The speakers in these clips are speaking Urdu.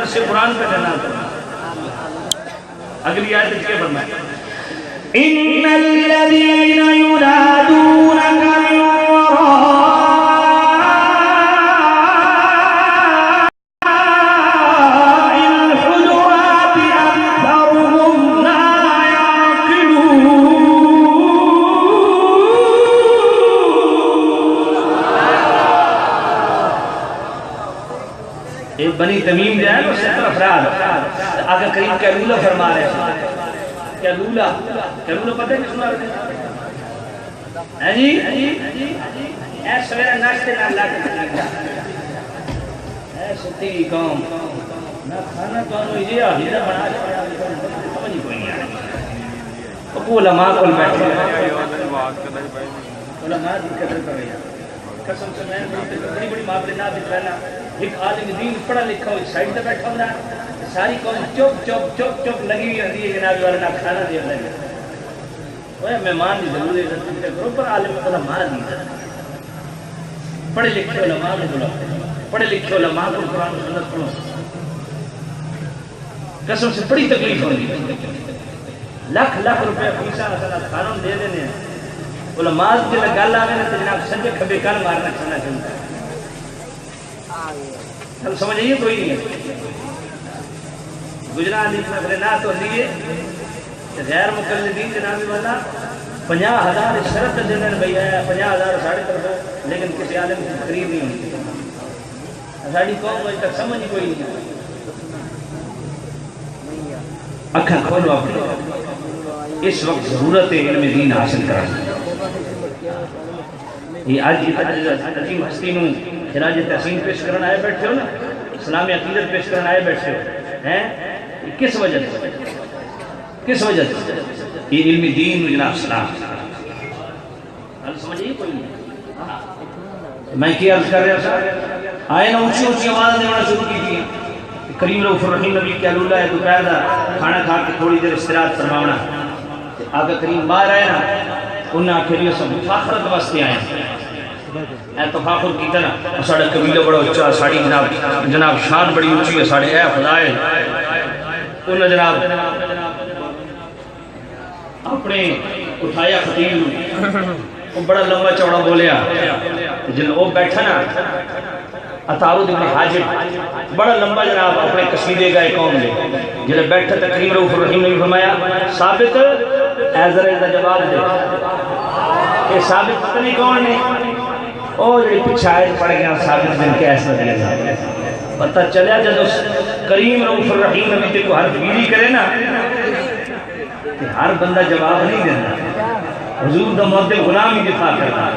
سے قرآن پہ لینا اگلی آیت کیا فرمایا ان الذين ينادونك من وراء الحجرات أكثرهم لا يعقلون ایک بنی تمیم جو ہے نا 70 افراد آگے قریب کیلولہ فرما رہے ہیں کیلولہ پتہ ہے کس میں ہے جی اے سویرہ ناشتے نہ اللہ کے اے ستی کی قوم نہ کھانا تو انہوں یہ آہیدہ بنا سمجھ کوئی نہیں آنے وہ علماء کل بیٹھے علماء دی قدر کر رہے ہیں قسم سے میں بڑی بڑی معاملے نہ بترانا ایک عالم دین پڑھا لکھا ہو ایک سائڈ پہ بیٹھا ہوں ساری قوم چپ چپ چپ چپ لگی ہوئی ہوتی ہے جناب والا نہ کھانا دیا لگے وہ مہمان کی ضرورت ہے کرو پر عالم علماء دی پڑھے لکھے علماء کو بلاؤ پڑھے لکھے علماء کو قرآن و سنت پڑھو قسم سے بڑی تکلیف ہوگی لاکھ لاکھ روپے پیسہ کھانا دے دینے ہیں علماء جب گل آ گئے تو جناب سجے کھبے کان مارنا چاہنا چاہتا ہے سمجھئیے کوئی نہیں ہے گجرات میں نہ تو لیے غیر مقلدین جنابی والا 50,000 شرط دینے بھئی ہے 50,000 ساڑھے کر دو لیکن کسی عالم کی قریب نہیں ہوئی ساڑھی قوم مجھ تک سمجھ کوئی نہیں اکھا کھولو اپنے اس وقت ضرورت ہے علم دین حاصل کرنا یہ آج عظیم ہستی نوں خراج تحسین پیش کرنا آئے بیٹھے ہو نا اسلامی عقیدت پیش کرنا آئے بیٹھے ہو کس وجہ سے یہ علم دین جناب سلام سمجھئیے کوئی نہیں میں کیا عرض کر رہا تھا آئے نا اونچی اونچی آواز دینا شروع کی تھی کریم رؤوف الرحیم نبی کیا اللہ ہے دوپہر دا کھانا کھا کے تھوڑی دیر استراحت فرماونا آگے کریم باہر آئے نا انہاں آخری سب فاخرت واسطے آئے اے تفاخر کی طرح ساڑھے قبیلہ بڑا اچھا ساڑھی جناب شان بڑی اونچی ہے ساڑھے اے خدائے انہاں جناب اپنے اٹھایا خطیب وہ بڑا لمبا چوڑا بولیا جن وہ بیٹھا نا اتارود ابن حاجب بڑا لمبا جناب اپنے قصیدے کا ایک قوم لے جنہیں بیٹھا تقریم رؤوف الرحیم نے بھی فرمایا ثابت ایزر دا جواب دے یہ ثابت پتہ نہیں کون نے او جڑی پیچھے آیت پڑھ گیا ثابت بن کے ایسا دیا پتہ چلیا جب کریم رؤوف الرحیم نبی تے کو ہر گیری کرے نا کہ ہر بندہ جواب نہیں دینا حضور دا معدل غلام ہی دفاع کرنا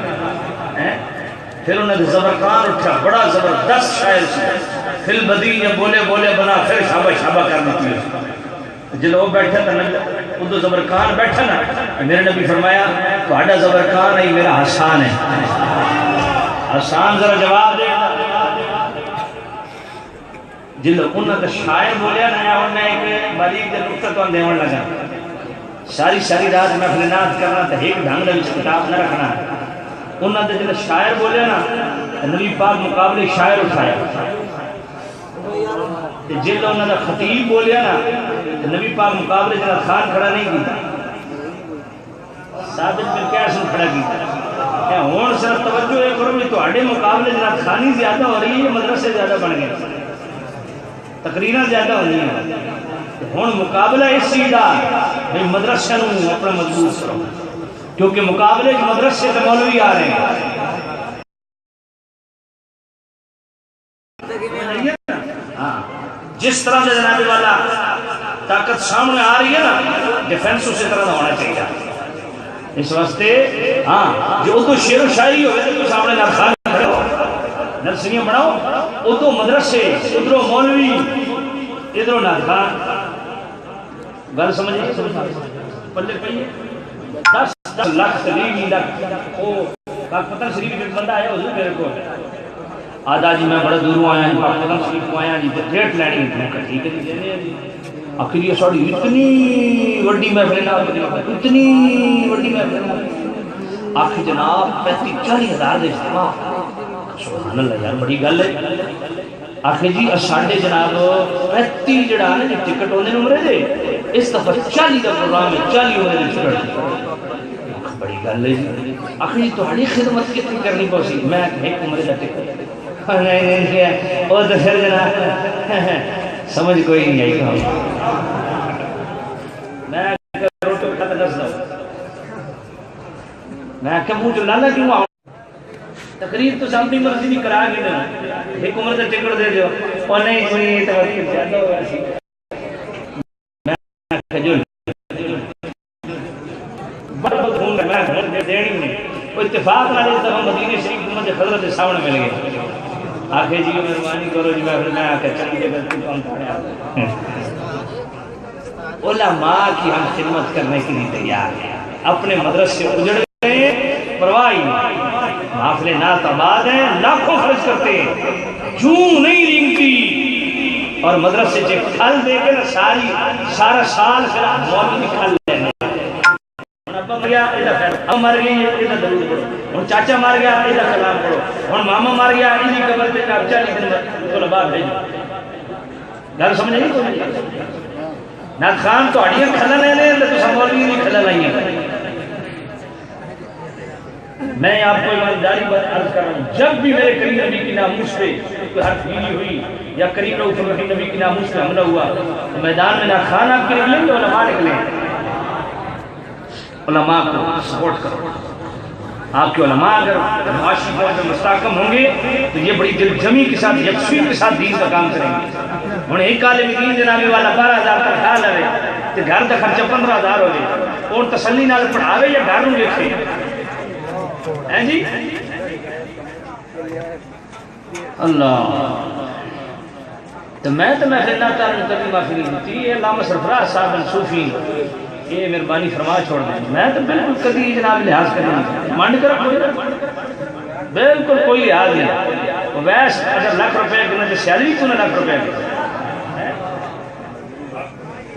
پھر انہیں زبرقان اٹھا بڑا زبردست شاعر سے پھر بدی یا بولے بولے بنا پھر شابہ شابہ کرنا پھر جب وہ بیٹھا تھا ادھو زبرقان بیٹھا نا میرے نبی فرمایا تو آڈا زبرقان ہے میرا حسان ہے حسان ذرا جواب دے جل انہوں نے شاعر بولیا نیا انہیں ایک باریک دے نقطہ تو اندیوان لگا ساری رات محفلنات کرنا تو ایک ڈھنگ لگی سے کتاب نہ رکھنا انہوں نے جل شاعر بولیا نا نبی پاک مقابلے شاعر اٹھایا جل انہوں نے خطیب بولیا نا نبی پاک مقابلے جل خان کھڑا نہیں کیتا ثابت میں کیا سن کھڑا کیتا کہ ہون صرف توجہ ہے کرو تو آڑے مقابلے جل خانی زیادہ ہو رہی ہے مدرسے زیادہ بڑھ گئے تقریرہ زیادہ ہو رہی ہیں ہون مقابلہ اس سیدھا بھئی مدرسہ نوں اپنا مضبوط کرو کیونکہ مقابلے کے مدرسے سے مولوی آ رہے ہیں جس طرح سے جناب والا طاقت سامنے آ رہی ہے نا ڈیفنس اسی طرح ہونا چاہیے اس واسطے جو تو شعر و شاعری ہوئے تو سامنے نرخان کھڑے ہو نرسریاں بناؤ وہ تو مدرسے ادھروں مولوی ادھروں نرخان گل سمجھے پلے پہیے 10 لاکھ تقریبی لاکھ وہ پاکستان شریف میں بندہ آیا حضور میرے کو آدھا جی میں بڑا دوروں آیا ہوں پاکستان شریف کو آیا جی ریٹ لینی ہے ٹھیک ہے جی آخری یہ ساڑی اتنی وڈی محفل اتنی وڈی محفل آخری جناب 35-40 ہزار دے سبحان اللہ یار بڑی گل ہے آخر جی ساڈے جناب 35 جڑا نا جی ٹکٹ ہوندے عمرے دے، اس دفعہ 40 دا پروگرام ہے، 40 عمرے دی ٹکٹ، بڑی گل ہے جی۔ آخر جی تہاڈی خدمت کتنی کرنی پوسی؟ میں ایک عمرے دا ٹکٹ، نہیں نہیں وہ تو پھر جناب سمجھ کوئی نہیں آئی کہاں میں روٹو کھاتا دس دو، میں کہ منہ جو لالا کیوں آؤں تقریر تو اپنی مرضی نہیں کرا گی نا، ایک عمر سے ٹکٹ دے دو اور نہیں کوئی تقریر زیادہ ہو ایسی میں جو بڑا بھون میں گھر دے دینی نہیں وہ اتفاق نہ اس دفعہ مدینہ شریف کی مجھے حضرت سامنے مل گئے، آخر جی مہربانی کرو جی میں آ کے چلی گئے غلطی کام کرنے علماء کی ہم خدمت کرنے کے لیے تیار ہیں، اپنے مدرسے سے اجڑ گئے ہیں پرواہ نہیں، محافل نعت آباد ہیں، لاکھوں خرچ کرتے ہیں، جوں نہیں رنگتی، اور مدرسے سے کھل دے کے نا سارا سال پھر مولوی کھل لینے، ابا مر گیا ایدہ خیر، ہم مر گئی ایدہ درود پڑھو، ہن چاچا مر گیا ایدہ کلام پڑھو، ہن ماما مر گیا ایدی قبر پہ آپ 40 دن طلباء بھیجو، گل سمجھ نہیں کوئی نعت خان تو اڑیاں کھلا لینے ہیں تو سب مولوی نہیں کھلا لائیں گے۔ میں آپ کو ایمانداری بات عرض کر رہا ہوں، جب بھی میرے کریم نبی کی ناموس پہ کوئی حرف گیری ہوئی یا کریم نبی کی ناموس پہ حملہ ہوا تو میدان میں نہ خان آپ کے نکلیں گے علماء نکلیں، علماء کو سپورٹ کرو، آپ کے علماء اگر معاشی طور پہ مستحکم ہوں گے تو یہ بڑی دل جمی کے ساتھ یکسوئی کے ساتھ دین کا کام کریں گے۔ ہن ایک عالم دین جنابی والا 12,000 تنخواہ لے تے گھر دا خرچہ 15,000 ہو جائے اور تسلی نال پڑھاوے یا گھر نوں لکھے ہیں جی اللہ تو میں پھر اللہ تعالیٰ نے کبھی معافی نہیں دیتی، یہ علامہ سرفراز صاحب صوفی یہ مہربانی فرما چھوڑ دیں، میں تو بالکل کبھی جناب لحاظ کرنا منڈ کر بالکل کوئی لحاظ نہیں، ویس اگر ₹1,00,000 کی نہ سیلری تو نہ ₹1,00,000 کی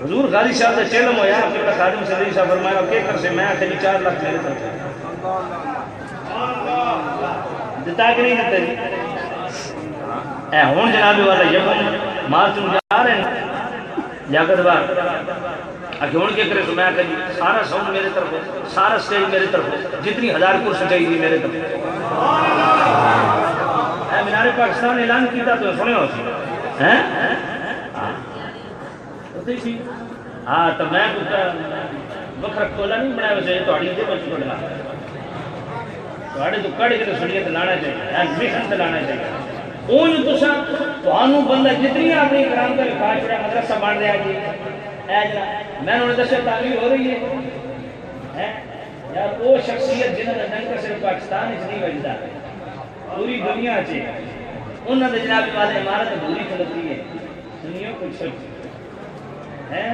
حضور غازی صاحب سے چیلم ہویا کہ خادم صدی صاحب فرمایا کہ کر سے میں آخری 4 لاکھ میرے طرف دیتا کہ نہیں دیتا جی اے ہون جنابی والا یقین مارچن جا رہے ہیں جاگت بار اکھے ہون کے کرے تو میں کہا جی سارا ساؤنڈ میرے طرف ہو، سارا سٹیج میرے طرف ہو، جتنی 1000 کرسی چاہیے دی میرے طرف اے منار پاکستان اعلان کیتا تو سنے ہو سی ہاں تو میں وکھرا کھولا نہیں بنایا ویسے تو اڑی دے بچ پڑنا تو اڑے تو کڑ کے سڑیے تے لانا چاہیے ایڈمیشن تے لانا چاہیے اون تساں تانوں بندہ جتنی اپنی کرام کا لکھا چھڑا مدرسہ بن رہا جی اے جناب میں نے دسیا تعلیم ہو رہی ہے یار وہ شخصیت جنہاں دا ڈنکا صرف پاکستان وچ نہیں وجدا پوری دنیا وچ انہاں دے جناب والے عمارت ادھوری چلتی ہے سنیو کچھ ہے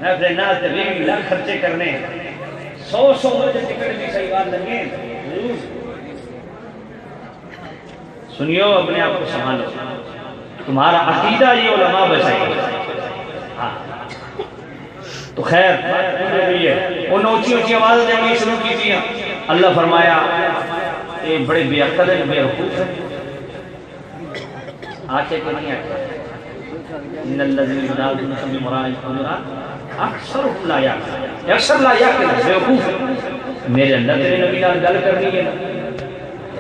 میں اپنے نال تے 20 لاکھ خرچے کرنے 100 بجے ٹکٹ بھی صحیح بات لگے ضرور سنیو اپنے آپ کو سنبھالو تمہارا عقیدہ یہ علماء بچائے ہاں تو خیر ان اونچی اونچی آواز دینے شروع کی تھی اللہ فرمایا یہ بڑے بے عقل ہیں بے وقوف ہیں آتے کہ نہیں آتے ان الذين ينادون من وراء الحجرات اکثرهم لا يعقلون اکثر لا يعقلون بے وقوف میرے اللہ تیرے نبی نال گل کرنی ہے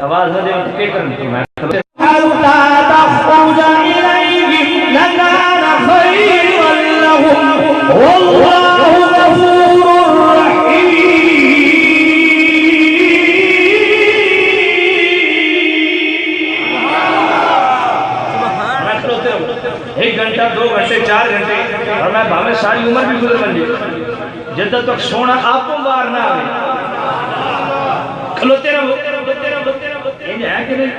آواز نہ دے کہ کرنی میں تخرج إليهم لكان خيرا لهم والله غفور رحيم ایک گھنٹہ 2 گھنٹے 4 گھنٹے اور میں بھاوے ساری عمر بھی گزر بن جائے جدہ تک سونا آپ کو بار نہ آئے کھلوتے رہو یہ ہے کہ نہیں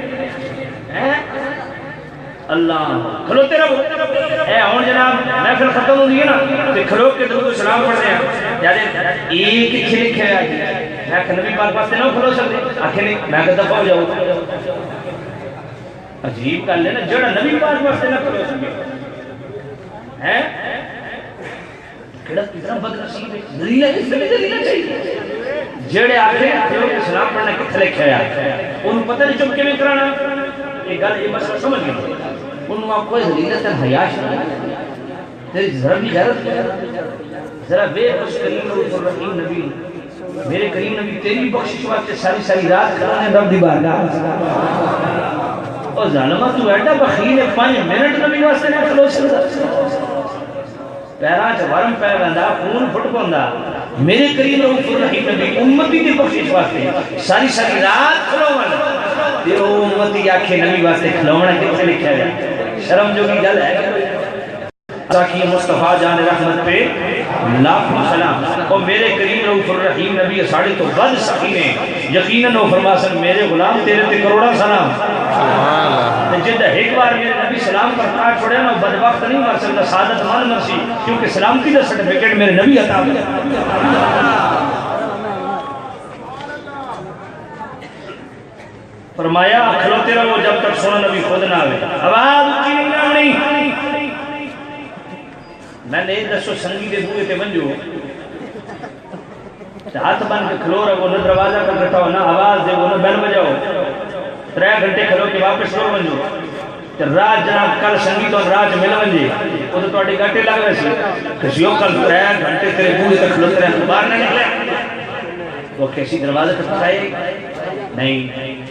اللہ کھلوتے رہو اے ہون جناب محفل ختم ہوئی ہے نا تو کھلو کے درود و سلام پڑھ رہے ہیں یاد ایک کھلے کھلے آئی میں کہ نبی پاک پاستے نہ کھلو سکتے آنکھیں نہیں میں کہ دفعہ ہو جاؤ عجیب کر لینا جڑا نبی پاک پاستے نہ کھلو سکتے ہیں کھڑا کتنا بدنصیب ہے دلیلہ چاہیے جڑے آخر کھلو کے سلام پڑھنا کتنے کھلے آئے انہوں پتہ نہیں چپ کے میں کرانا یہ گل یہ مسئلہ سمجھ گیا انہوں آپ کوئی حلیلت حیاش نہیں تیری ذرا بھی غیرت ذرا بے بخش کریم رحیم نبی میرے کریم نبی تیری بخشش واسطے ساری ساری رات کھڑے رب دی بارگاہ اور ظالمہ تو ایڈا بخیل ہے 5 منٹ نبی واسطے نہ کھلو سکتا پیران چوارم پیر بندہ خون پھٹ پوندا میرے کریم رحیم نبی امتی دی بخشش واسطے ساری ساری رات کھلو تے او امتی آکھے نبی واسطے کھلونا کتے لکھا گیا شرم جو کی گل ہے تاکہ مصطفیٰ جان رحمت پہ لاکھوں سلام اور میرے کریم رؤوف الرحیم نبی ساڑھے تو بد سکینے یقیناً وہ فرماسن میرے غلام تیرے تے کروڑا سلام جدہ ایک بار میرے نبی سلام پر کاٹ چھوڑے نا بد وقت نہیں مر سکتا سعادت مان مرسی کیونکہ سلامتی دا سرٹیفکیٹ میرے نبی عطا فرمایا کھلوتے رہو جب تک سونا نبی خود نہ آئے آواز اچھی نہیں نہ میں نے دسو سنگی دے بوئے تے ونجو ہاتھ بن کے کھلو رہو نہ دروازہ پر کٹاؤ نہ آواز دے نہ بیل بجاؤ 3 گھنٹے کھلو کے واپس لو ونجو رات جناب کل سنگی تو رات مل ونجے وہ تو تواڈی گاٹے لگ رہے سی کسیوں کل 3 گھنٹے تیرے بوئے تے کھلوتے رہے باہر نہ نکلے وہ کیسی دروازہ پر کھائے نہیں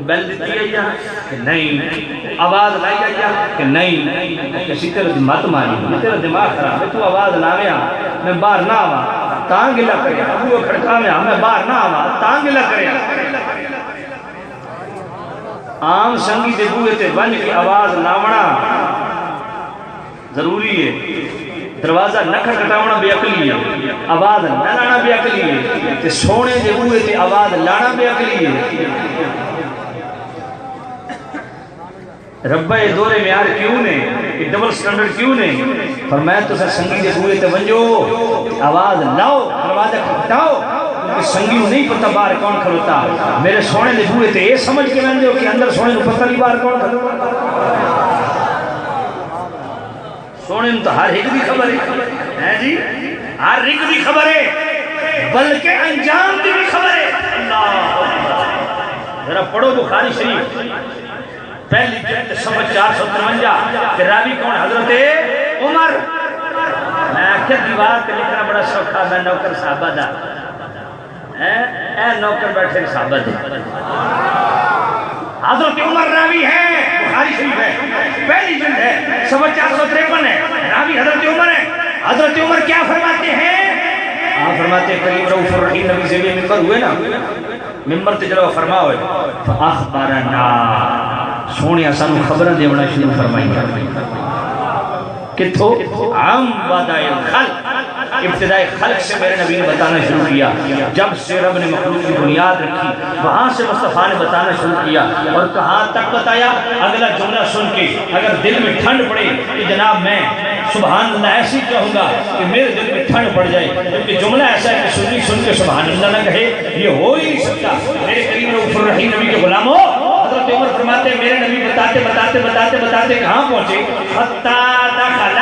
بیل دیتی ہے یا کہ نہیں آواز لائی ہے یا کہ نہیں کسی طرح مت مانی تیرا دماغ خراب ہے تو آواز لاویا میں باہر نہ آوا تاں گلا کرے ابو کھڑکا میں باہر نہ آوا تاں گلا کرے عام سنگی دے بوئے تے بن کی آواز لاونا ضروری ہے دروازہ نہ کھٹکھٹاونا بے عقلی ہے آواز نہ لانا بے عقلی ہے تے سونے دے بوئے تے آواز لانا بے عقلی ہے ربہ یہ دورے معیار کیوں نے یہ ڈبل سٹینڈرڈ کیوں نے فرمایا تو سر سنگی دے بوئے تے ونجو آواز لاؤ دروازہ کھٹاؤ کیونکہ سنگی کو نہیں پتہ باہر کون کھلوتا میرے سونے دے بوئے تے یہ سمجھ کے میں کہ اندر سونے کو پتہ نہیں باہر کون کھلوتا سونے میں تو ہر ایک بھی خبر ہے جی ہر ایک بھی خبر ہے بلکہ انجام بھی خبر ہے اللہ ذرا پڑھو بخاری شریف پہلی جلد صفحہ 453 کہ راوی کون حضرت عمر میں آخر دیوار کے لکھنا بڑا سوکھا میں نوکر صحابہ دا اے نوکر بیٹھے صحابہ دا حضرت عمر راوی ہے بخاری شریف ہے پہلی جلد ہے صفحہ 453 ہے راوی حضرت عمر ہے حضرت عمر کیا فرماتے ہیں آپ فرماتے ہیں کریم رؤوف الرحیم نبی سے بھی ممبر ہوئے نا ممبر تے جلوہ فرما ہوئے فاخبرنا سونے سانو خبریں دیونا شروع فرمائی کتھو عام وعدائے خلق ابتدائی خلق سے میرے نبی نے بتانا شروع کیا جب سے رب نے مخلوق کی بنیاد رکھی وہاں سے مصطفیٰ نے بتانا شروع کیا اور کہاں تک بتایا اگلا جملہ سن کے اگر دل میں ٹھنڈ پڑے تو جناب میں سبحان اللہ ایسی کہوں گا کہ میرے دل میں ٹھنڈ پڑ جائے کیونکہ جملہ ایسا ہے کہ سن کے سبحان اللہ نہ کہے یہ ہو ہی نہیں سکتا میرے کریم رؤوف الرحیم نبی کے غلاموں حضرت عمر فرماتے ہیں میرے نبی بتاتے کہاں پہنچے حتی دخل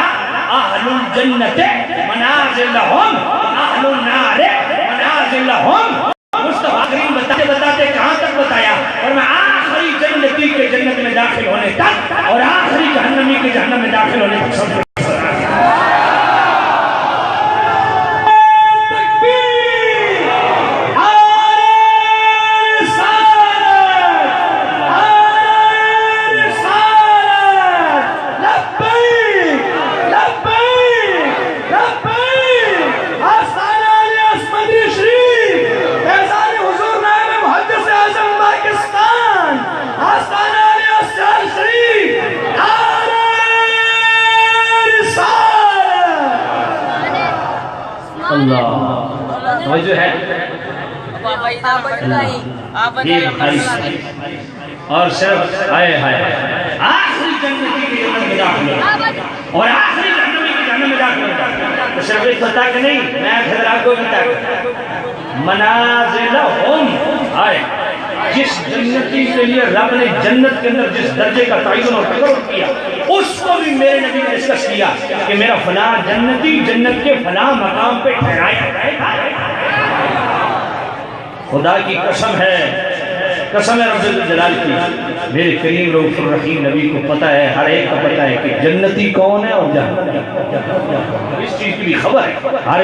اہل الجنت منازلہم اہل النار منازلہم مصطفیٰ کریم بتاتے کہاں تک بتایا اور میں آخری جنتی کے جنت میں داخل ہونے تک اور آخری جہنمی کے جہنم میں داخل ہونے تک سب جو ہے یہ بخاری اور صرف آئے آخری جنتی کی جنت میں داخل اور آخری جنتی کی جنت میں داخل تو صرف ایک بتا کہ نہیں میں حضرات کو بتا کہ منازلہم آئے جس جنتی کے لیے رب نے جنت کے اندر جس درجے کا تعین اور تقرر کیا اس کو بھی میرے نبی نے ڈسکس کیا کہ میرا فلاں جنتی جنت کے فلاں مقام پہ ٹھہرایا خدا کی قسم ہے قسم ہے رب جلال کی، میرے کریم رؤوف الرحیم نبی کو پتہ ہے، ہر ایک کو پتہ ہے کہ جنتی کون ہے اور جہنمی، اس چیز کی بھی خبر ہے، ہر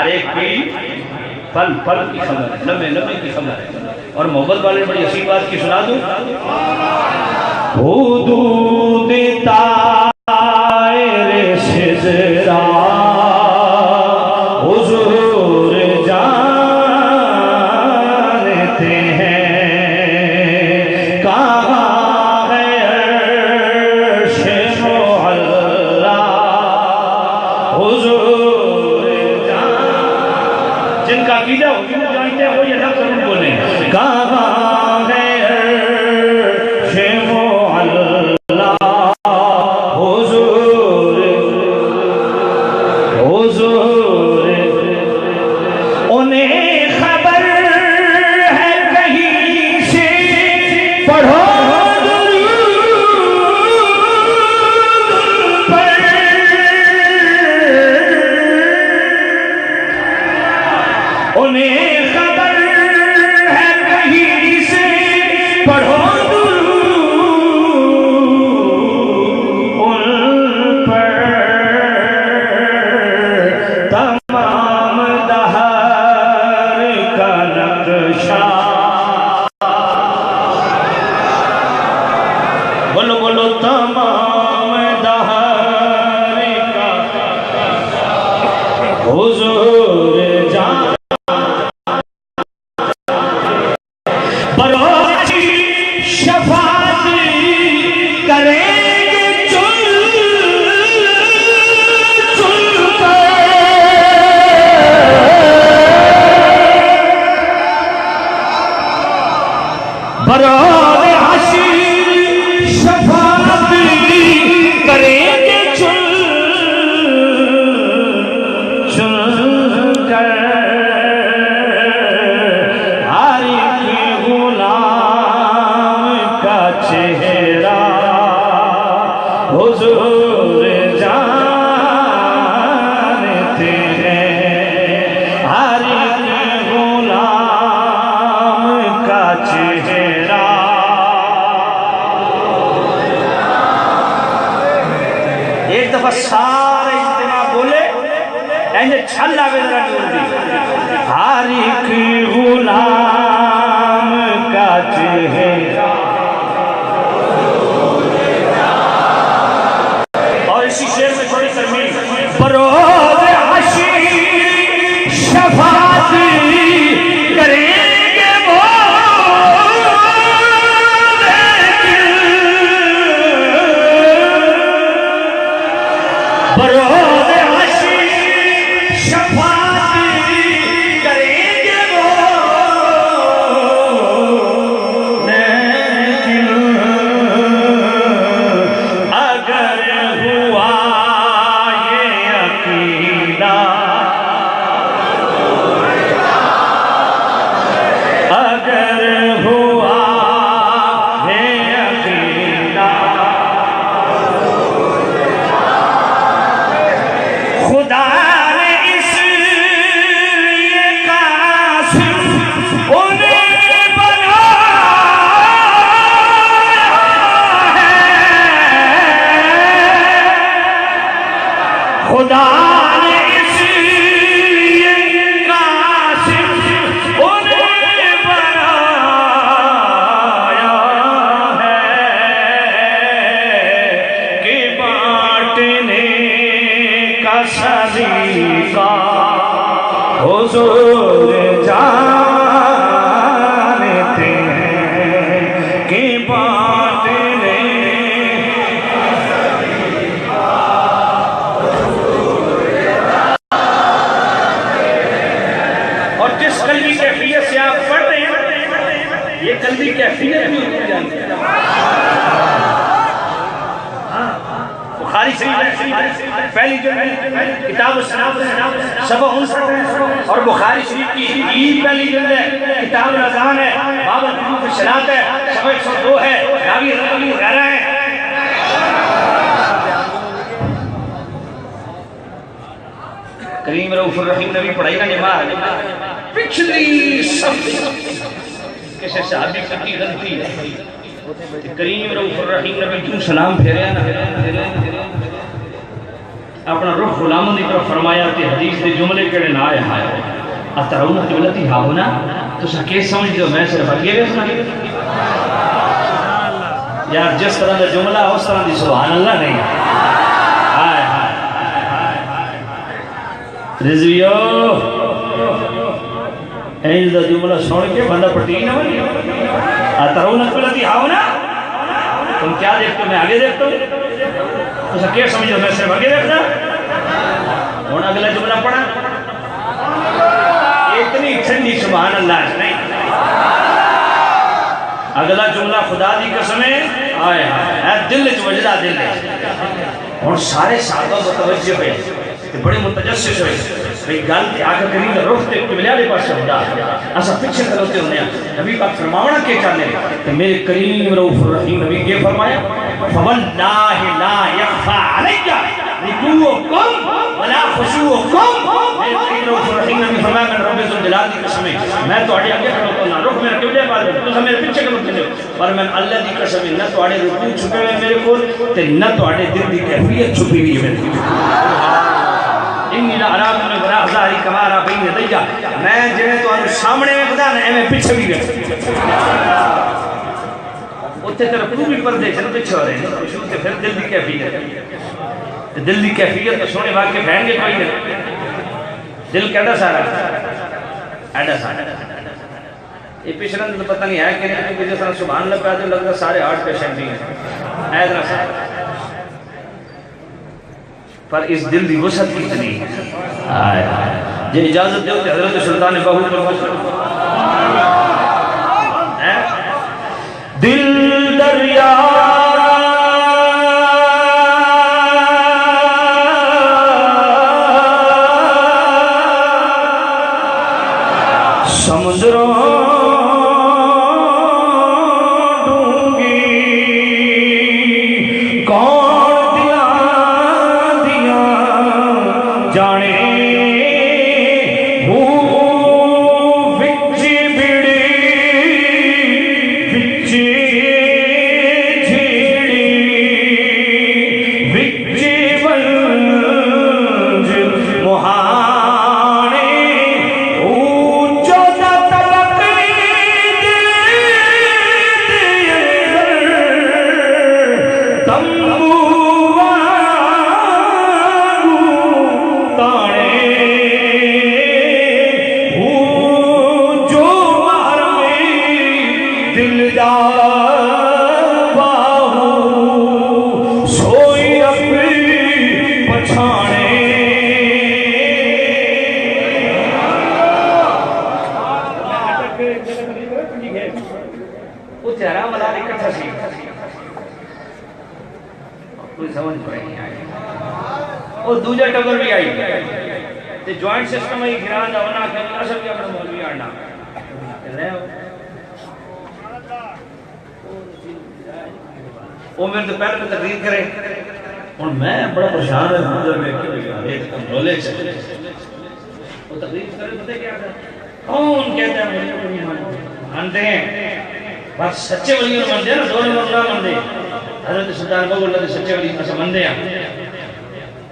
ایک کی پل پل کی خبر ہے، لمحے لمحے کی خبر ہے۔ اور محبت والے بڑی حسین بات کی سنا دوں، حدود طائر سزرا حضور جانتے ہیں، کہاں ہے عرش معلا حضور جن کا عقیدہ حضور جانتے ہیں وہ یہ لفظ ضرور بولیں، کہاں ہے عرش معلا حضور حضور، انہیں خبر ہے کہیں سے پڑھو انہیں خبر ہے کہیں سے پڑھو ان پر، تمام دہر کا نقشہ، بولو بولو تمام دہر کا حضور جان بروچی شفاعت کریں گے چل چل کر، بروچ حشر شفاعت کریں گے چل چل کر، چہرہ حضور جانتے ہیں، ہر ایک غلام کا چہرہ۔ ایک دفعہ سارے اجتماع بولے اینجے چھل آگے ذرا جوڑ دی، ہر ایک غلام کا چہرہ۔ اسی شعر میں تھوڑی ترمیم، بروز حشر شفاعت کریں گے وہ بروز حشر شفاعت کریں گے وہ، لیکن اگر ہوا یہ عقیدہ، اگر ہوا یہ عقیدہ، خدا نے اس لیے قاسم انہیں بنایا ہے، خدا نے اس لیے قاسم انہیں بنایا ہے کہ بانٹنے کا سلیقہ حضور جانتے ہیں، کہ بانٹنے اور جس قلبی کیفیت سے آپ پڑھ رہے ہیں یہ قلبی کیفیت بھی ہو جانتی ہے۔ بخاری شریف پہلی جلد کتاب الصلاۃ صفحہ 59 اور بخاری شریف کی عید پہلی جلد ہے، کتاب الاذان ہے، باب الوضوء فی الصلاۃ ہے، صفحہ 102 ہے، راوی رقمی وغیرہ ہے۔ کریم رؤوف الرحیم نبی پڑھائی نا جماعت، پچھلی صف کسی صحابی کی غلطی کریم رؤوف الرحیم نبی کیوں سلام پھیریا نا اپنا رخ غلاموں کی طرف فرمایا کہ حدیث دے جملے کڑے نہ آئے ہائے اترون قبلتی ہا ہونا تو کیس سمجھ دو میں صرف اگے ویسنا یار جس طرح دا جملہ اس طرح دی سبحان اللہ نہیں ہائے رضویو این دا جملہ سن کے بندہ پٹی نہ بنی اترون قبلتی ہا ہونا تم کیا دیکھتے ہو میں آگے دیکھتا ہوں تو کیا سمجھو میں صرف آگے دیکھتا ہوں اگلا جملہ پڑھا اتنی ٹھنڈی سبحان اللہ نہیں اگلا جملہ خدا دی قسم ہے آئے آئے دل وجدہ دل اور سارے صحابہ متوجہ ہوئے کہ بڑے متجسس ہوئے بھئی گل تے آگا کریں گا روح تے قبلہ لے پاس خدا ایسا پیچھے کھلوتے ہونے ہیں نبی پاک فرماونا کے چاہنے کہ میرے کریم رؤوف الرحیم نبی یہ فرمایا فواللہ لا یخفا علیہ رکوعکم ولا خشوعکم میرے کریم رؤوف الرحیم نبی فرمایا میں رب ذوالجلال کی قسم ہے میں تو آڑے آگے کھلوتا ہوں روح میرے قبلے پاس تو میرے پیچھے کھلوتے ہیں پر میں اللہ دی قسم ہے نہ تو آڑے رکوع چھپے ہوئے میرے کو تے نہ تو آڑے دل دی کیفیت چھپی ہوئی ہے میرے انی لعراب میں براہ ظاہری کمارا بین دیجا میں جنہیں تو انہوں سامنے میں خدا نے میں پیچھے بھی گئے اتنے طرف کو بھی پردے جن پیچھے ہو رہے ہیں خوشو کے پھر دل دی کیفیت دل دی کیفیت تو سونے باقی بہن گے کوئی نہیں دل کیڑا سارا ایڈا سارا یہ پیشرند تو پتہ نہیں ہے کہ نہیں کیونکہ جس طرح سبحان اللہ پہ آتے لگتا سارے آٹھ پیشنٹ بھی ہیں ایدنا سارا پر اس دل دی وسعت کتنی ہے یہ اجازت دیو کہ حضرت سلطان بہو پر دل دریا سمندروں ڈونگی کون دیا جانے اور دوجہ ٹبر بھی آئی تے جوائنٹ سسٹم ہے گران دا ہونا کہ اصل بھی اپنا مولوی آنا وہ میرے تو پہلے پہ تقریر کرے اور میں بڑا پریشان ہے منظر میں کہ ایک کنٹرولے چلے وہ تقریر کرے پتہ کیا تھا کون کہتا ہے مجھے کوئی مانتے ہیں بس سچے ولیوں مانتے ہیں نا دونوں مرنا مانتے ہیں حضرت سلطان بہو اللہ دے سچے ولی میں سمندے ہیں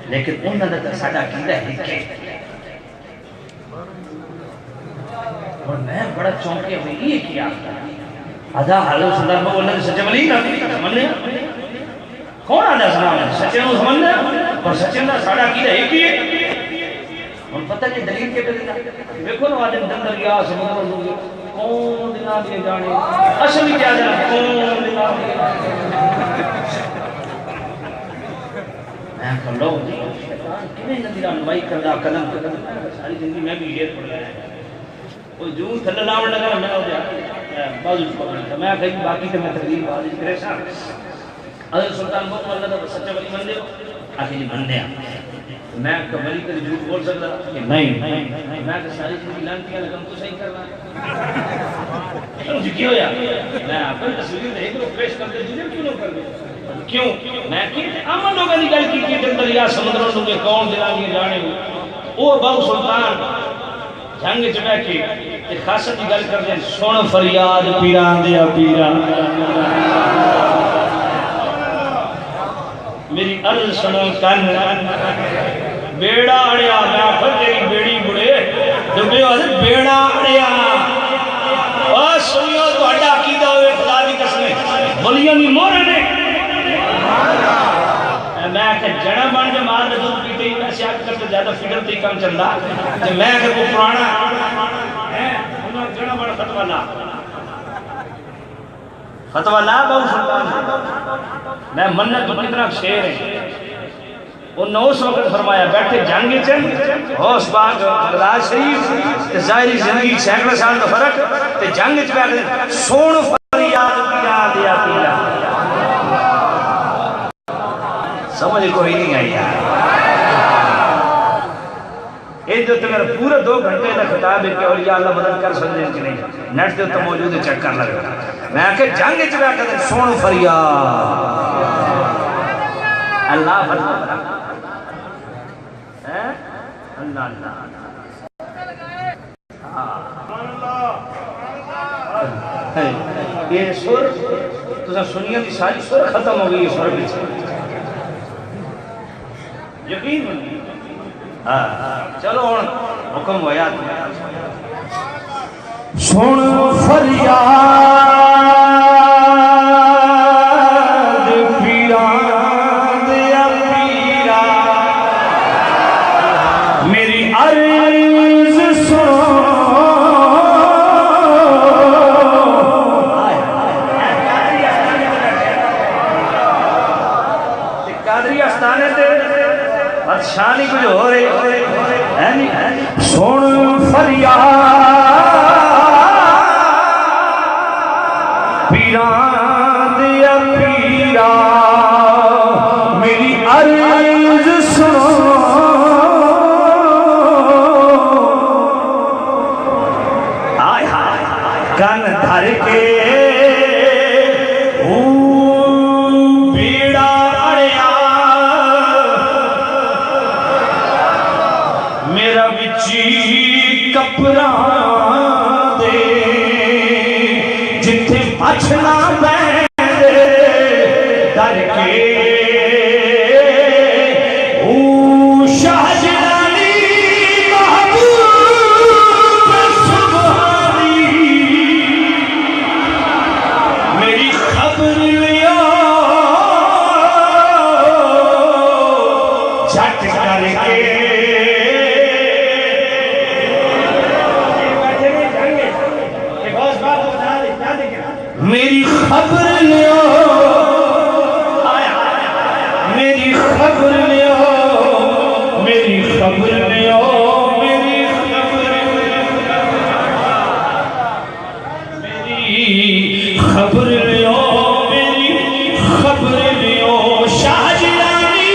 لیکن انہوں نے تو ساڑھا کیتا ہے کہ اور میں بڑا چونکے ہوئی یہ کیا آدھا حضرت سلطان بہو اللہ دے سچے ولی سمندے ہیں کون آدھا سلام ہے سچے ہوں سمندے ہیں اور سچے ہوں ساڑھا کیتا ہے کہ اور پتہ نہیں دلیل کے دلیل دیکھو نا آدم دندر یا سمندر لوگی کون دنا دیے جانے اصل ہی کیا جانا کون دنا دیے میں کھل رہا ہوں کنے نظرہ نوائی کردہ قدم ساری زندگی میں بھی یہ پڑھ رہا ہے وہ جو تھل لاؤں لگا میں ہو جاتا بازو پکڑ تھا میں کہیں باقی تھا میں تقریب بازی کرے سا حضرت سلطان بہت اللہ تھا سچا ولی بندے ہو آخر جی بندے ہیں میں کمری کر جھوٹ بول سکتا کہ نہیں میں کہ ساری زندگی لانتیاں لگم تو صحیح کرنا ہے کیوں یا میں آپ کو تصویر ایک لوگ پیش کرتے جنہیں کیوں نہ کر دے کیوں میں کہ امن لوگوں نے گل کی کہ دریا سمندروں لوگے کون دلا دیے جانے وہ باو سلطان جنگ چ بیٹھ کے تے خاصت کی گل کردے سن فریاد پیران دیا پیرا میری عرض سنو کن بیڑا اڑیا میں آخر تیری بیڑی بڑے ڈبے حضرت بیڑا اڑیا اور سنیو تو اڈا عقیدہ ہوئے خدا دی قسمیں ولیوں دی مہر نے میں کہ جڑا بن کے مار دے دودھ پیتے ہی میں سیاق کرتے زیادہ فکر تے کم چلدا کہ میں کہ وہ پرانا ہے انہاں جڑا بن فتوی لا فتوی لا بہو سلطان میں منت کتنا شعر ہے انہوں نے اس وقت فرمایا بیٹھے جنگی چند ہوش باغ راج شریف ظاہری زندگی سینکڑے سال کا فرق تے جنگ چ بیٹھے سون فریاد پیرا دیا پیرا سمجھ کوئی نہیں آئی یار یہ جو میرا پورا 2 گھنٹے کا خطاب ہے کہ اولیاء اللہ مدد کر سکتے ہیں کہ نہیں نیٹ سے تو موجود ہے چیک کر لگا میں کہ جنگ چ بیٹھے سون فریاد اللہ فرماتا اللہ یہ سر تو سنیا کی ساری سر ختم ہو گئی سر بھی یقین چلو حکم ہوا سن فریاد شانی کچھ ہو رہے سن فریاد پیران دیا پیرا میری عرض سنو آئے کن دھر کے کپران دے جتھے پچھنا بیندے در کے او شاہ جلانی محبوب سبحانی میری خبر لیا جھٹ کر کے میری خبر لیا میری خبر لیا میری خبر لیا میری خبر لیا میری خبر لیا شاہ جلانی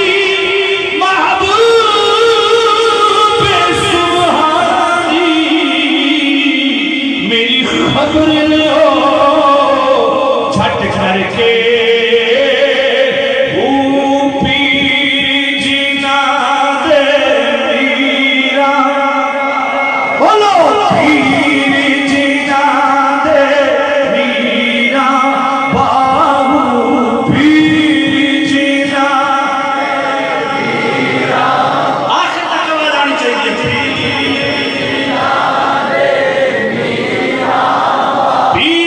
محبوب سبحانی میری خبر لیا چھٹ کر کے او پیر جینا دے میرا بولو پیر جینا دے میرا باہو پیر جینا میرا آخر تک آواز آنی چاہیے پیر جینا دے میرا پیر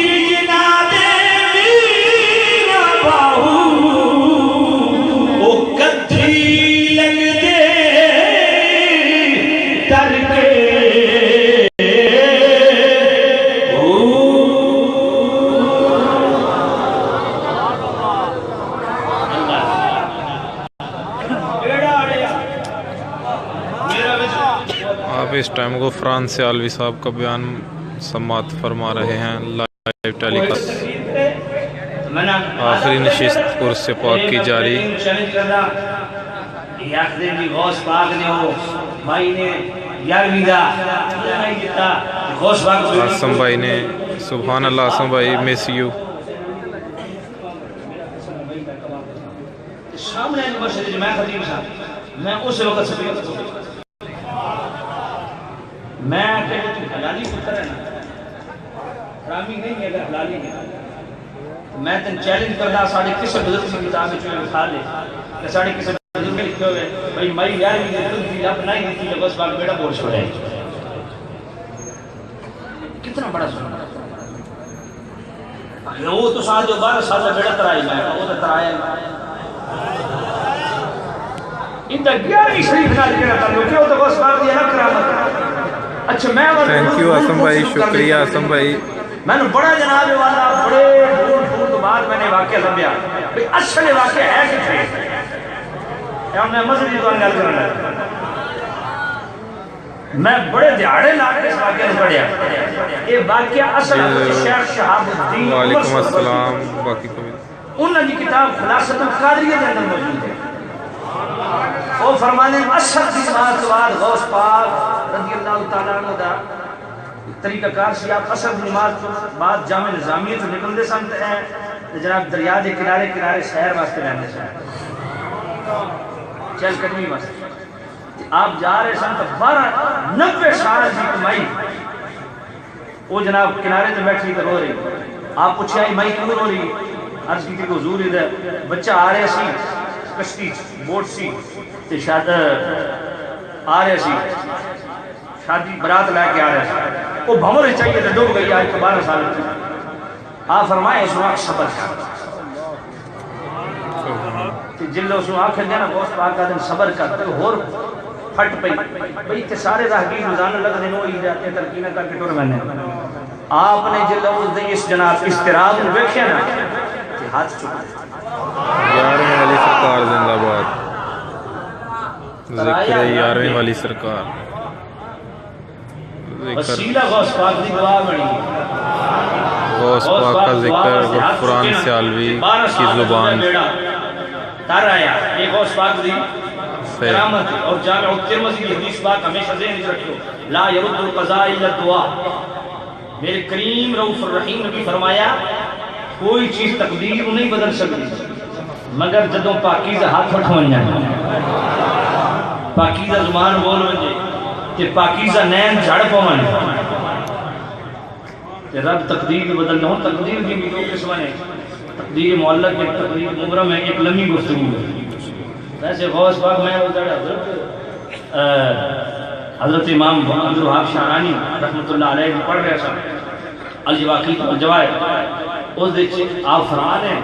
اس ٹائم کو فرانس سے علوی صاحب کا بیان سماعت فرما رہے ہیں لائیو ٹیلی کاسٹ آخری نشست عرس پاک کی جاری آسم بھائی نے سبحان اللہ آسم بھائی مس یو سامنے یونیورسٹی میں خطیب صاحب میں اس وقت سے میں کہ حلالی پتر ہے نا حرامی نہیں ہے اگر حلالی ہے میں تن چیلنج کردا ساڑھے کسے بزرگ کی کتاب میں لکھا لے کہ ساڑھے کسے بزرگ لکھے ہوئے بھئی مائی یار بھی خود بھی اب نہیں دیتی ہے بس باق بیڑا بول چھوڑے کتنا بڑا سننا وہ تو ساتھ جو 12 سال بیڑا ترائی میں وہ تو ترایا اندہ 11 شریف نال کہنا تعلق ہے وہ تو بس باق دیا نہ کرامت اچھا میں تھینک یو آسم بھائی شکریہ آسم بھائی میں نے بڑا جناب والا بڑے دور دور تو بعد میں نے واقعہ لبیا بھئی اصل واقعہ ہے کتنے یا میں مذہبی دوان گل کرنا میں بڑے دیہڑے لاکھ اس واقعہ نے پڑھیا یہ واقعہ اصل شیخ شہاب الدین وعلیکم السلام باقی کبھی انہوں کی کتاب خلاصۃ القادریہ کے اندر موجود ہے وہ فرمانے اشد کی جماعت بعد غوث پاک رضی اللہ تعالیٰ عنہ دا طریقہ کار سے آپ اصد نماز بعد جامع نظامیہ تو نکل دے سمت ہیں جناب دریا دے کنارے کنارے شہر واسطے رہنے سے چل قدمی واسطے آپ جا رہے سن تو 90 سال کی کمائی وہ جناب کنارے تے بیٹھی تو رو رہی آپ پوچھے آئی مائی کیوں رو رہی عرض کی تھی کہ حضور ادھر بچہ آ رہے سی کشتی بوٹ سی تے شاید آ رہے سی شادی برات لے کے آ رہے سی وہ بھمر چاہیے تو ڈوب گئی آج 12 سال کی آپ فرمائے اس وقت صبر کر جلو اس وقت آخر گیا نا غوث پاک کا دن صبر کر تو اور پھٹ پئی بھئی تے سارے راہگیر روزانہ لگ دن ہوئی جاتے ہیں ترکینہ کر کے ٹور میں آپ نے جلو اس جناب استراب میں بیکھیا نا کہ ہاتھ چکا 11ویں والی سرکار زندہ باد ذکر 11ویں والی سرکار وسیلہ غوث پاک دی دعا بڑی غوث پاک کا ذکر غفران سیالوی کی زبان تر آیا یہ غوث پاک دی کرامت اور جامع الترمذی کی حدیث پاک ہمیشہ ذہن میں رکھو لا يرد القضاء الا الدعاء میرے کریم رؤوف الرحیم نے بھی فرمایا کوئی چیز تقدیر نہیں بدل سکتی مگر جدوں پاکیزہ ہاتھ اٹھوان جائے پاکیزہ زبان بول ونجے کہ پاکیزہ نین جھڑ پوان کہ رب تقدیر بدل نہ ہو تقدیر کی بھی دو قسمیں ہیں تقدیر معلق ہے تقدیر مبرم ہے ایک لمبی گفتگو ہے ویسے غوث پاک میں حضرت امام عبد الوہاب شعرانی رحمۃ اللہ علیہ پڑھ رہے سن الجواقی الجوائر اس دیکھ آپ فرمان ہیں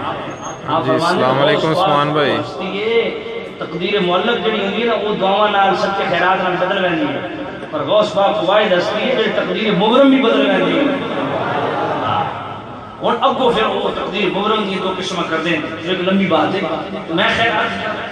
السلام علیکم عثمان بھائی یہ تقدیر معلق جڑی ہوئی ہے نا وہ دعاواں نال سب کے خیرات نال بدل ویندی ہے پر غوث پاک واحد ہستی ہے جو تقدیر مبرم بھی بدل ویندی ہے اور اب کو پھر وہ تقدیر مبرم کی دو قسمہ کر دیں جو ایک لمبی بات ہے میں خیر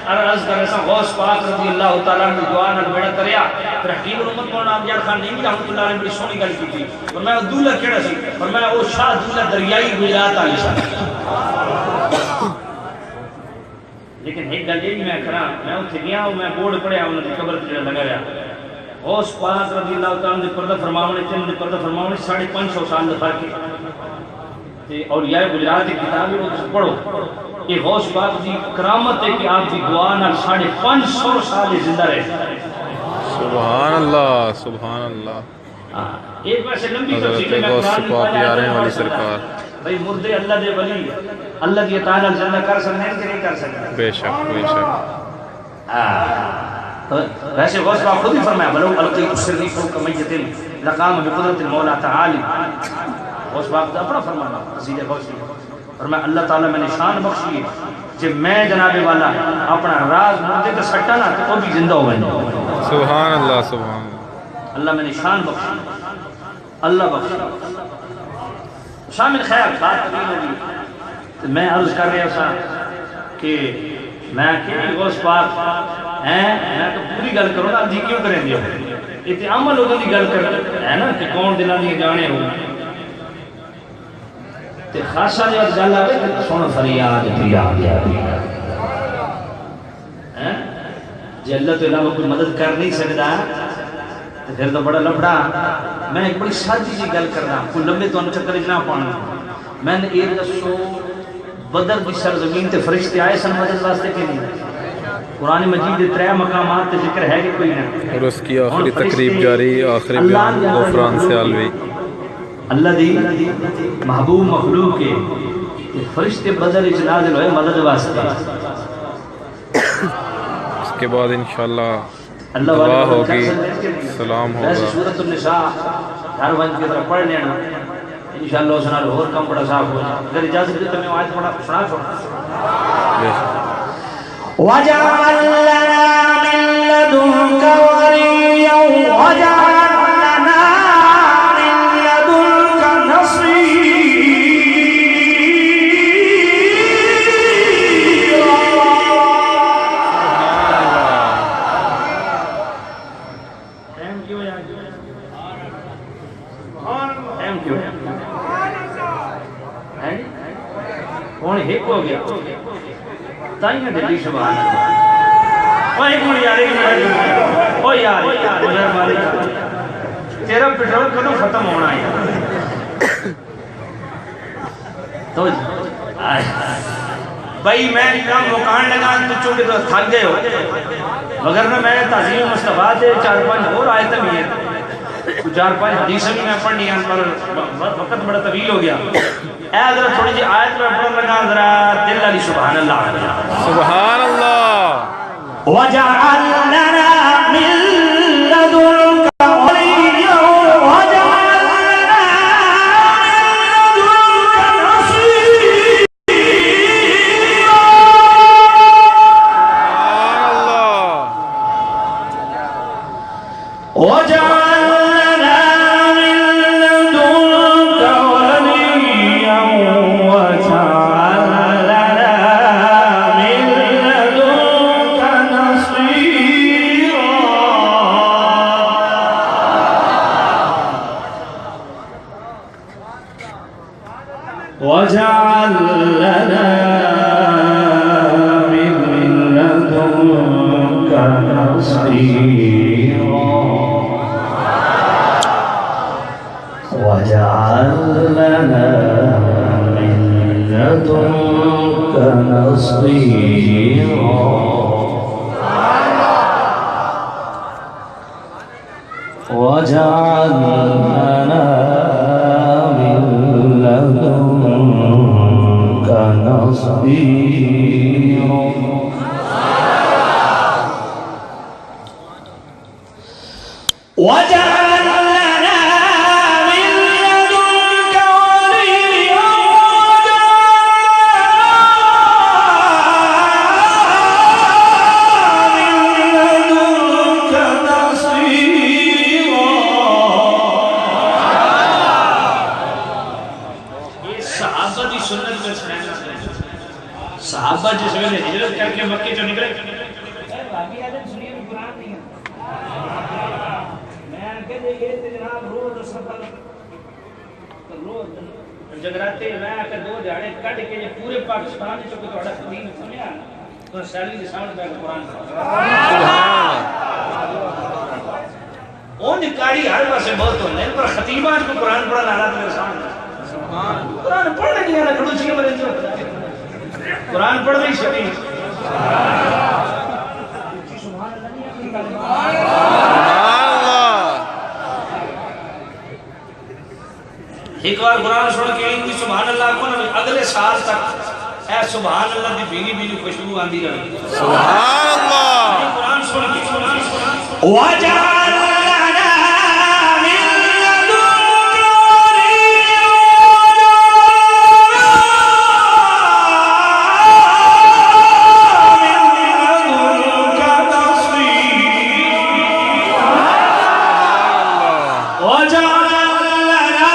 عرض کر رہا غوث پاک رضی اللہ تعالیٰ نے دعا نال بیڑا کریا پھر حکیم الامت مولانا عبدالجلیل خان نہیں رحمۃ اللہ علیہ بڑی سونی گل کی تھی اور میں دولہ کیڑا سی اور میں وہ شاہ دولہ دریائی گجرات علی صاحب لیکن ایک گل یہ بھی میں کھڑا میں اتنے گیا ہوں میں بورڈ پڑھیا انہوں نے قبر تے لگا رہا غوث پاک رضی اللہ تعالیٰ نے پردہ فرماونے تین نے پردہ فرماونے 550 سال دا فرق ہے اور یہ گجرات کی کتاب ہے وہ پڑھو یہ غوث پاک دی کرامت ہے کہ آپ دی دعا نال 550 سال زندہ رہے سبحان اللہ سبحان اللہ ایک ویسے لمبی حضرت غوث پاک 11ویں والی سرکار بھئی مردے اللہ دے ولی اللہ دی تعالیٰ زندہ کر سکتے ہیں کہ نہیں کر سکتے بے شک بے شک ویسے غوث پاک خود ہی فرمایا بلو القیت السری فوق میت لقام بقدرت المولا تعالی غوث پاک دا اپنا فرمانا عزیز غوث اور میں اللہ تعالیٰ میں نشان بخشی ہے جب میں جناب والا اپنا راز مردے کا سٹا نا تو بھی زندہ ہو گئے سبحان اللہ سبحان اللہ میں نشان بخشی اللہ بخشی شامل خیر بات قبیل ہوگی تو میں عرض کر رہا تھا کہ میں کہ غوث پاک ہیں میں تو پوری گل کروں نا جی کیوں کریں دیا اتنے عمل ہوگا دی گل کر ہے نا کہ کون دنوں دی جانے ہو تے خاصا جو گل آئے کہ سن فریاد فریاد جی اللہ تو علاوہ کوئی مدد کر نہیں سکتا تو پھر تو بڑا لفڑا میں ایک بڑی سادی جی گل کرنا کوئی لمبے تو چکر جنا پانا میں نے ایک دسو بدر کی سرزمین تے فرشتے آئے سن مدد واسطے کہ نہیں قرآن مجید دے 3 مقامات تے ذکر ہے کہ کوئی نہ. اور اس کی آخری تقریب جاری آخری بیان غفران سیالوی. اللہ دی محبوب مخلوق کے فرشتے بدل نازل ہوئے مدد واسطے. اس کے بعد انشاءاللہ اللہ دعا والے ہوگی، سلام ویسے ہوگا. سورۃ النساء ہر وقت کی طرف پڑھ لینا انشاءاللہ اس نال اور کم بڑا صاحب ہو جائے. اگر اجازت دے تو میں آیت پڑھا سنا چھوڑا. وَجَعَلْ لَنَا مِن لَّدُنكَ وَلِيًّا وَجَعَلْ لَنَا مِن لَّدُنكَ نَصِيرًا. کون ایک ہو گیا تائیں دلی سبحان اللہ. وہ ایک منٹ یار ایک منٹ او یار تیرا پیٹرول کدوں ختم ہونا ہے تو بھائی میں کام مکان لگا تو چونکہ تو تھک گئے ہو مگر نہ میں تعظیم مصطفیٰ سے 4-5 اور آیتیں بھی ہیں 4-5 حدیثیں بھی میں پڑھنی ہیں پر وقت بڑا طویل ہو گیا. اے حضرت تھوڑی جی آیت میں پڑھنے لگا ذرا دل علی سبحان اللہ سبحان اللہ. وَجَعَلْ لَنَا مِن لَّدُنكَ وَلِيًّا وَجَعَلْ لَنَا مِن لَّدُنكَ نَصِيرًا. وَجَعَلْ لَنَا مِن لَّدُنكَ وَلِيًّا وَجَعَلْ لَنَا مِن لَّدُنكَ نَصِيرًا. وَجَعَلْ لَنَا مِن لَّدُنكَ نَصِيرًا. وَجَعَلْ لَنَا مِن لَّدُنكَ نَصِيرًا. وَجَعَلْ لَنَا مِن لَّدُنكَ نَصِيرًا. وَجَعَلْ لَنَا مِن لَّدُنكَ وَلِيًّا وَجَعَلْ لَنَا مِن لَّدُنكَ نَصِيرًا. یہ صحابہ دی سنت میں سنانا صحابہ جس ویلے ہجرت کر کے مکے چوں نکلے باقی آدم سنیے قرآن نہیں ہے جناب روز سفر روز جگراتے میں آکر 2 دیہڑے کٹ کے یہ پورے پاکستان جو کہ تھوڑا دین سمجھا تو سیلی دی ساؤنڈ بیک قرآن اون کاری ہر پاسے بہت ہونے پر خطیبان کو قرآن پڑھا لانا تو ساؤنڈ قرآن پڑھنے کی ہے کھڑو چیئے مرے جو قرآن پڑھ رہی شبی ایک بار قرآن سن کے ان کی سبحان اللہ کو اگلے سال تک اے سبحان اللہ دی بینی بینی خوشبو آندی رہے سبحان اللہ. قرآن سن کے وَجَعَلْ لَنَا مِن لَّدُنكَ وَلِيًّا وَجَعَلْ لَنَا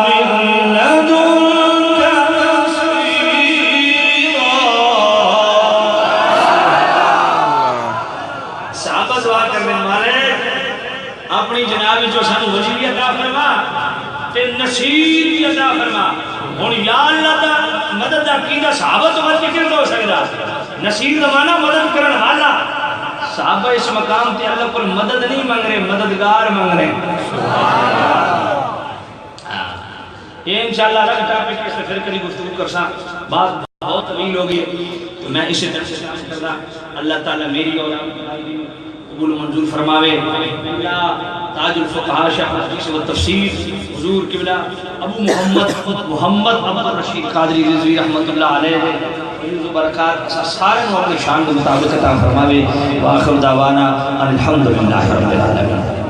مِن لَّدُنكَ نَصِيرًا. صحابہ دعا کرنے والے اپنی جناب جو سانو وزیری عطا فرما تے نصیر بھی عطا فرما. ہن یا اللہ دا مدد دا عقیدہ صحابہ تو مت کر ہو سکدا. نصیر دا معنی مدد کرن والا. صحابہ اس مقام تے اللہ پر مدد نہیں مانگ رہے مددگار مانگ رہے. یہ انشاءاللہ الگ ٹاپک اس سے پھر کری گفتگو کرساں، بات بہت طویل ہوگی تو میں اسے طرح سے سلام کرنا. اللہ تعالیٰ میری اور آپ کی قبول و منظور فرماوے. اللہ تاج الفقہاء شیخ الحدیث و تفسیر حضور قبلہ ابو محمد عبد الرشید قادری رضوی رحمت اللہ علیہ عزت و برکات سارے اپنے شان کے مطابق عطا فرماوے. وآخر دعوانا الحمدللہ رب العالمین.